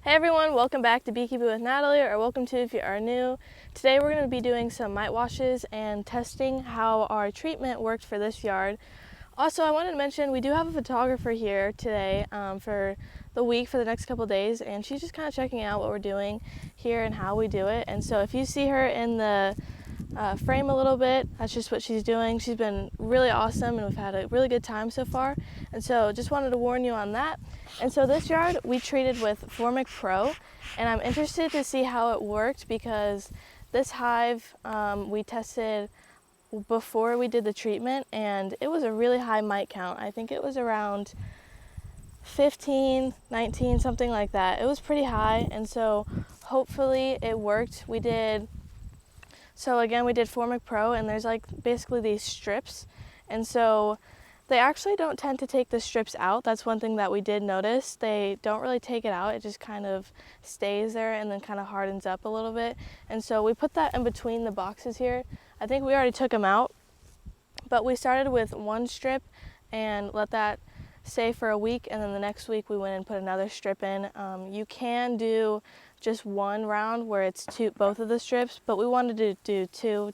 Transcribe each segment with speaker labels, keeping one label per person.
Speaker 1: Hey everyone, welcome back to Beekeeping with Natalie, or welcome to if you are new. Today we're going to be doing some mite washes and testing how our treatment worked for this yard. Also, I wanted to mention we do have a photographer here today for the week, for the next couple days, and she's just kind of checking out what we're doing here and how we do it. And so if you see her in the frame a little bit, that's just what she's doing. She's been really awesome and we've had a really good time so far, and so just wanted to warn you on that. And so this yard we treated with Formic Pro, and I'm interested to see how it worked because this hive we tested before we did the treatment and it was a really high mite count. I think it was around 15, 19, something like that. It was pretty high, and so hopefully it worked. So again, we did Formic Pro, and there's like basically these strips, and so they actually don't tend to take the strips out. That's one thing that we did notice. They don't really take it out. It just kind of stays there and then kind of hardens up a little bit. And so we put that in between the boxes here. I think we already took them out, but we started with one strip and let that stay for a week, and then the next week we went and put another strip in. You can do just one round where it's both of the strips, but we wanted to do 2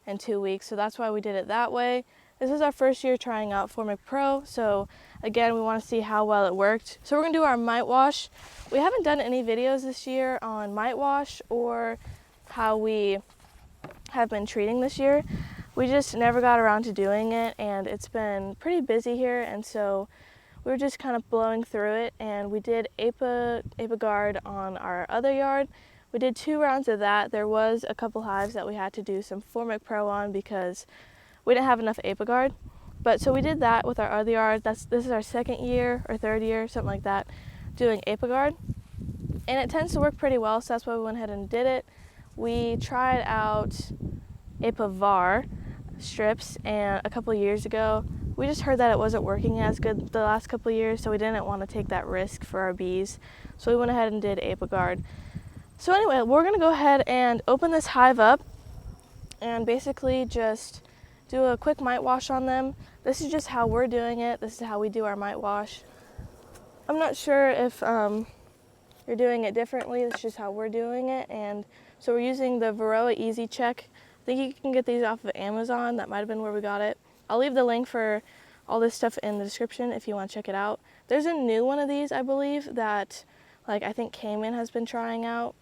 Speaker 1: in 2 weeks, so that's why we did it that way. This is our first year trying out Formic Pro, so again, we want to see how well it worked. So we're going to do our mite wash. We haven't done any videos this year on mite wash or how we have been treating this year. We just never got around to doing it, and it's been pretty busy here, and so we were just kind of blowing through it, and we did Guard on our other yard. We did 2 rounds of that. There was a couple hives that we had to do some Formic Pro on because we didn't have enough Guard. But so we did that with our other yard. This is our second year or third year, something like that, doing Guard. And it tends to work pretty well, so that's why we went ahead and did it. We tried out Var strips, and a couple years ago we just heard that it wasn't working as good the last couple of years, so we didn't want to take that risk for our bees, so we went ahead and did Guard. So anyway, we're going to go ahead and open this hive up and basically just do a quick mite wash on them. This is just how we're doing it. This is how we do our mite wash. I'm not sure if you're doing it differently. It's just how we're doing it. And so we're using the Varroa Easy Check. I think you can get these off of Amazon. That might have been where we got it. I'll leave the link for all this stuff in the description if you want to check it out. There's a new one of these, I believe, that I think Cayman has been trying out,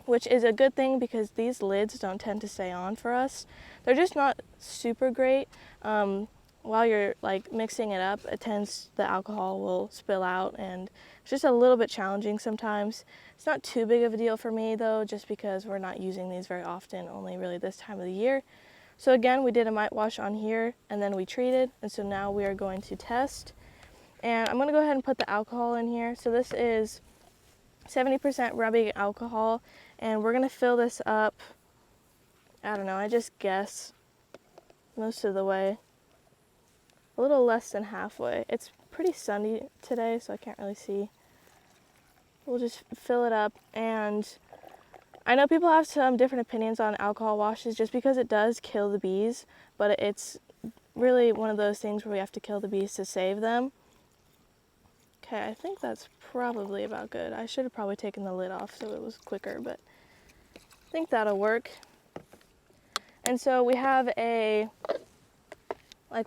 Speaker 1: which is a good thing because these lids don't tend to stay on for us. They're just not super great. While you're mixing it up, the alcohol will spill out, and it's just a little bit challenging sometimes. It's not too big of a deal for me though, just because we're not using these very often, only really this time of the year. So again, we did a mite wash on here and then we treated, and so now we are going to test. And I'm going to go ahead and put the alcohol in here. So this is 70% rubbing alcohol, and we're going to fill this up, I don't know, I just guess most of the way. A little less than halfway. It's pretty sunny today, so I can't really see. We'll just fill it up, and I know people have some different opinions on alcohol washes just because it does kill the bees, but it's really one of those things where we have to kill the bees to save them. Okay, I think that's probably about good. I should have probably taken the lid off so it was quicker, but I think that'll work. And so we have a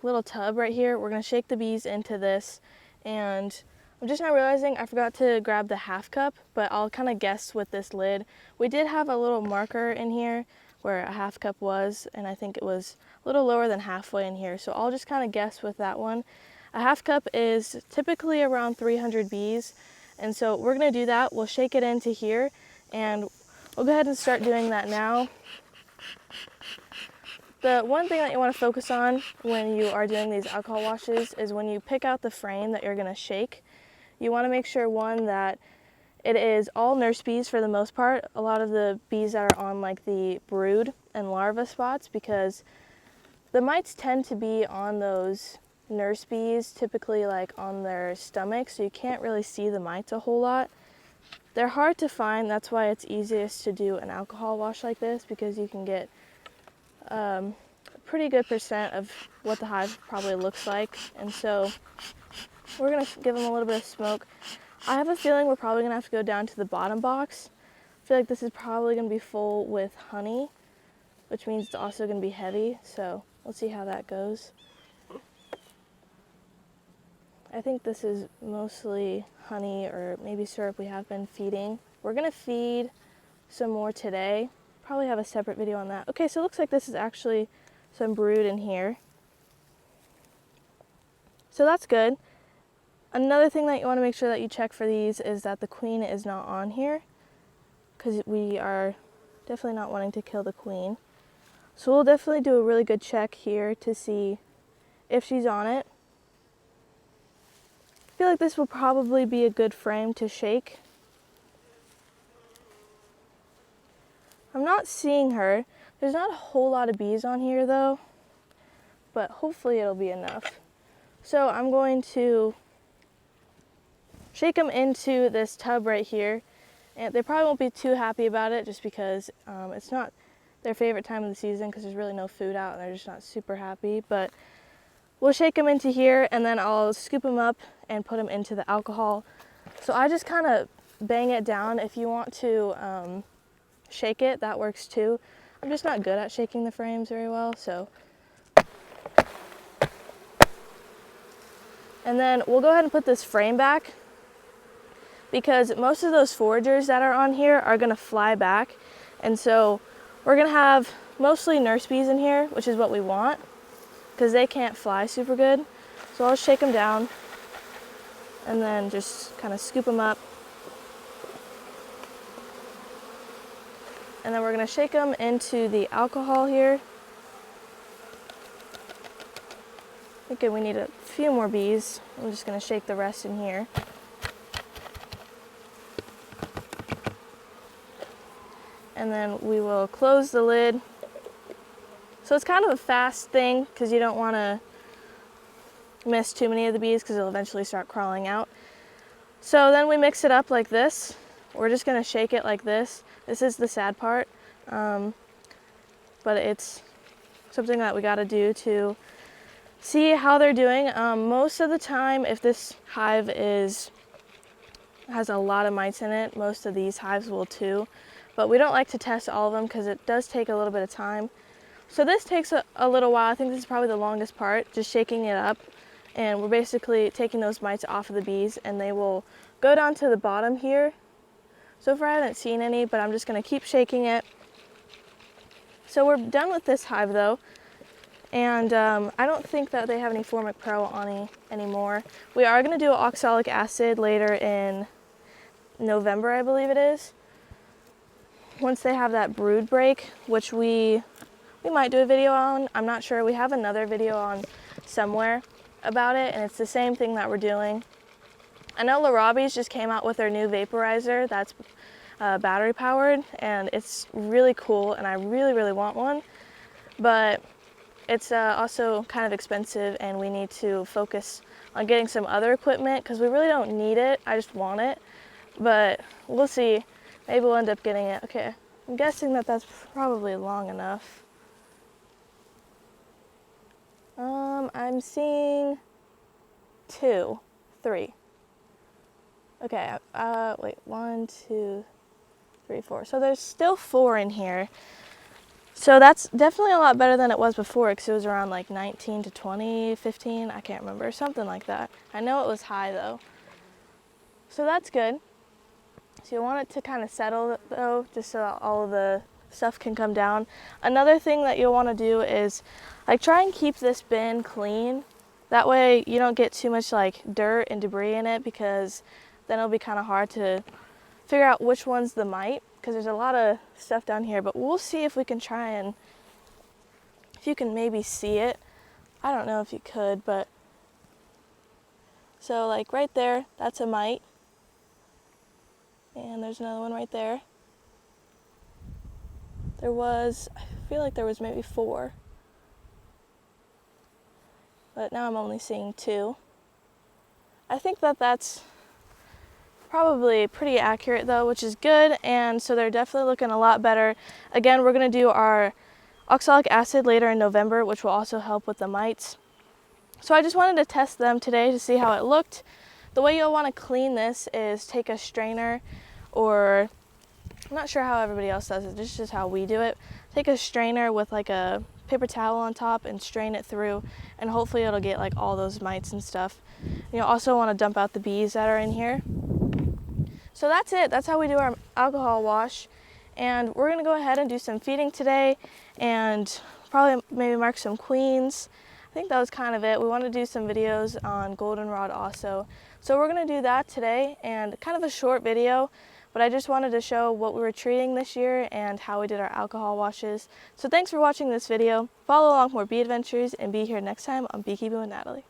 Speaker 1: little tub right here. We're gonna shake the bees into this, and I'm just now realizing I forgot to grab the half cup, but I'll kind of guess with this lid. We did have a little marker in here where a half cup was, and I think it was a little lower than halfway in here, so I'll just kind of guess with that one. A half cup is typically around 300 bees, and so we're gonna do that. We'll shake it into here, and we'll go ahead and start doing that now. The one thing that you want to focus on when you are doing these alcohol washes is when you pick out the frame that you're going to shake, you want to make sure, one, that it is all nurse bees for the most part. A lot of the bees that are on the brood and larva spots, because the mites tend to be on those nurse bees, typically on their stomach, so you can't really see the mites a whole lot. They're hard to find. That's why it's easiest to do an alcohol wash like this, because you can get a pretty good percent of what the hive probably looks like. And so we're going to give them a little bit of smoke I have a feeling we're probably gonna have to go down to the bottom box. I feel like this is probably gonna be full with honey, which means it's also gonna be heavy, so we'll see how that goes. I think this is mostly honey or maybe syrup we have been feeding. We're gonna feed some more today. Probably have a separate video on that. Okay, so it looks like this is actually some brood in here. So that's good. Another thing that you want to make sure that you check for these is that the queen is not on here, because we are definitely not wanting to kill the queen. So we'll definitely do a really good check here to see if she's on it. I feel like this will probably be a good frame to shake. I'm not seeing her. There's not a whole lot of bees on here though, but hopefully it'll be enough. So I'm going to shake them into this tub right here. And they probably won't be too happy about it just because it's not their favorite time of the season because there's really no food out and they're just not super happy. But we'll shake them into here and then I'll scoop them up and put them into the alcohol. So I just kind of bang it down. If you want to shake it, that works too. I'm just not good at shaking the frames very well, so. And then we'll go ahead and put this frame back because most of those foragers that are on here are gonna fly back. And so we're gonna have mostly nurse bees in here, which is what we want because they can't fly super good. So I'll shake them down and then just kind of scoop them up. And then we're gonna shake them into the alcohol here. Okay, we need a few more bees. I'm just gonna shake the rest in here. And then we will close the lid. So it's kind of a fast thing because you don't wanna miss too many of the bees because they'll eventually start crawling out. So then we mix it up like this. We're just gonna shake it like this. This is the sad part, but it's something that we gotta do to see how they're doing. Most of the time, if this hive has a lot of mites in it, most of these hives will too. But we don't like to test all of them because it does take a little bit of time. So this takes a little while. I think this is probably the longest part, just shaking it up. And we're basically taking those mites off of the bees and they will go down to the bottom here. So far I haven't seen any, but I'm just gonna keep shaking it. So we're done with this hive though. And I don't think that they have any Formic Pro on anymore. We are gonna do oxalic acid later in November, I believe it is. Once they have that brood break, which we might do a video on. I'm not sure. We have another video on somewhere about it, and it's the same thing that we're doing. I know Larabi's just came out with their new vaporizer that's battery powered, and it's really cool, and I really, really want one. But it's also kind of expensive, and we need to focus on getting some other equipment because we really don't need it. I just want it, but we'll see. Maybe we'll end up getting it. Okay, I'm guessing that that's probably long enough. I'm seeing 2, 3. Okay, wait, 1, 2, 3, 4. So there's still 4 in here. So that's definitely a lot better than it was before because it was around like 19 to 20, 15, I can't remember, something like that. I know it was high though. So that's good. So you want it to kind of settle though, just so that all of the stuff can come down. Another thing that you'll want to do is like try and keep this bin clean. That way you don't get too much like dirt and debris in it because then it'll be kind of hard to figure out which one's the mite because there's a lot of stuff down here, but we'll see if we can try and, if you can maybe see it. I don't know if you could, but so like right there, that's a mite. And there's another one right there. I feel like there was maybe 4. But now I'm only seeing 2. I think that that's probably pretty accurate though, which is good. And so they're definitely looking a lot better. Again, we're gonna do our oxalic acid later in November, which will also help with the mites. So I just wanted to test them today to see how it looked The way you'll want to clean this is take a strainer, or I'm not sure how everybody else does it, this is just how we do it. Take a strainer with like a paper towel on top and strain it through, and hopefully it'll get like all those mites and stuff. You'll also want to dump out the bees that are in here. So that's it. That's how we do our alcohol wash. And we're gonna go ahead and do some feeding today and probably maybe mark some queens. I think that was kind of it. We want to do some videos on goldenrod also. So we're gonna do that today, and kind of a short video, but I just wanted to show what we were treating this year and how we did our alcohol washes. So thanks for watching this video. Follow along for more bee adventures and be here next time on Beekeeping with Natalie.